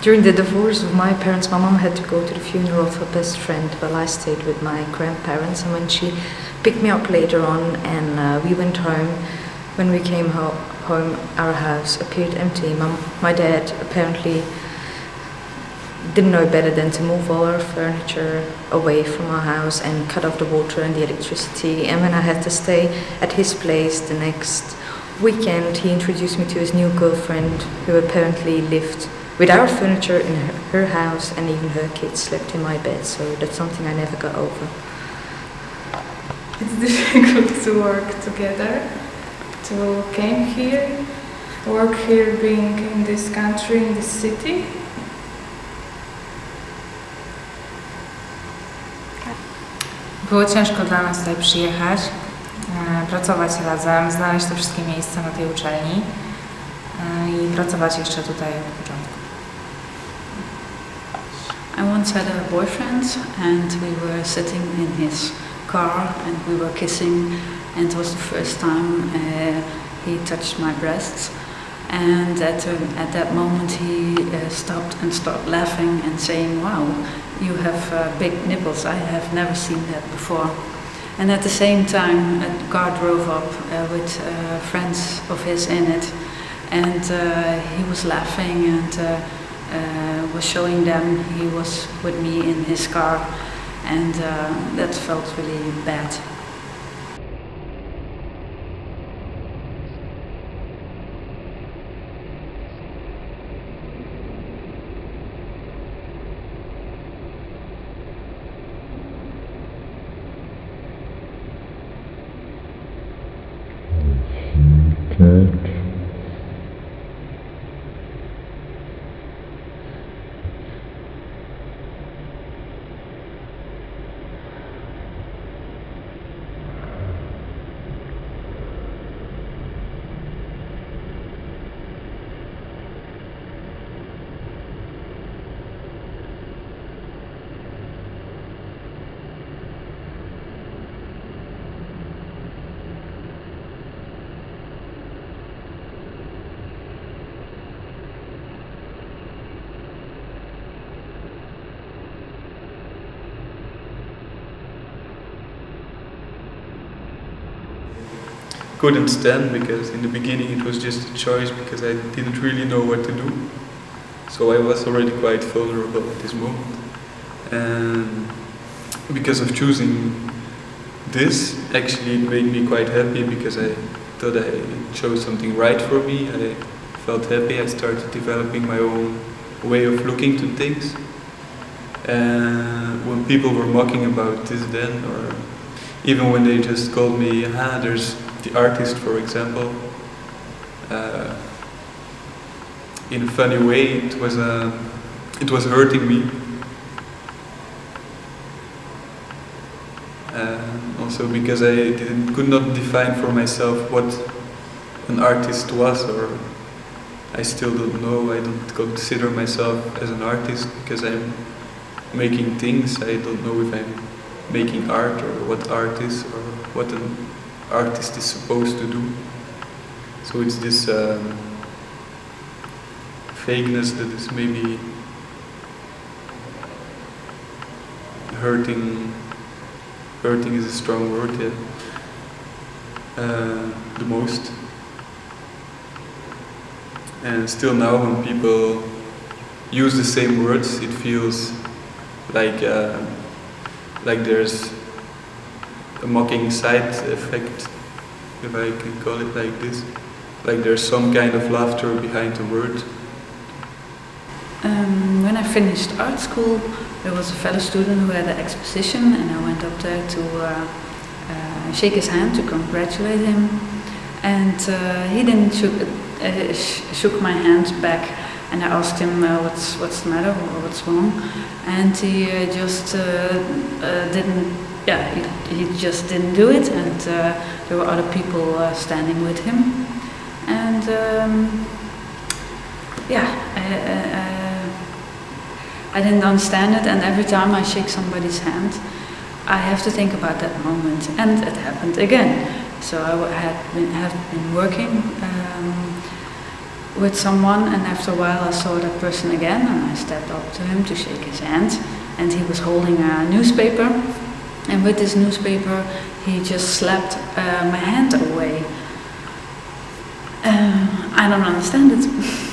During the divorce of my parents, my mom had to go to the funeral of her best friend while I stayed with my grandparents. And when she picked me up later on and we went home, when we came home, our house appeared empty. My dad apparently didn't know better than to move all our furniture away from our house and cut off the water and the electricity. And when I had to stay at his place the next weekend, he introduced me to his new girlfriend, who apparently lived with our furniture in her house, and even her kids slept in my bed. So that's something I never got over. It's difficult to work together, to came here, work here, being in this country, in this city. Było ciężko dla nas tutaj przyjechać, pracować razem, znaleźć te wszystkie miejsca na tej uczelni i pracować jeszcze tutaj od początku. I once had a boyfriend and we were sitting in his car and we were kissing, and it was the first time he touched my breasts, and at that moment he stopped and started laughing and saying, "Wow, you have big nipples, I have never seen that before." And at the same time a car drove up with friends of his in it, and he was laughing and was showing them he was with me in his car, and that felt really bad. Couldn't stand, because in the beginning it was just a choice because I didn't really know what to do. So I was already quite vulnerable at this moment. And because of choosing this, actually it made me quite happy, because I thought I chose something right for me. I felt happy. I started developing my own way of looking to things. And when people were mocking about this then, or even when they just called me, there's the artist, for example, in a funny way, it was hurting me. Also because I could not define for myself what an artist was, or I still don't know. I don't consider myself as an artist because I'm making things. I don't know if I'm making art, or what art is, or what an artist is supposed to do. So it's this vagueness that is maybe hurting. Hurting is a strong word, yeah. The most. And still now, when people use the same words, it feels like there's a mocking side effect, if I can call it like this. Like there's some kind of laughter behind the word. When I finished art school, there was a fellow student who had an exposition, and I went up there to shake his hand, to congratulate him. And he didn't shook my hand back, and I asked him what's the matter, or what's wrong, and he just didn't. Yeah, he just didn't do it, and there were other people standing with him, and I didn't understand it. And every time I shake somebody's hand, I have to think about that moment, and it happened again. So I have been working with someone, and after a while I saw that person again, and I stepped up to him to shake his hand, and he was holding a newspaper, and with this newspaper he just slapped my hand away. I don't understand it.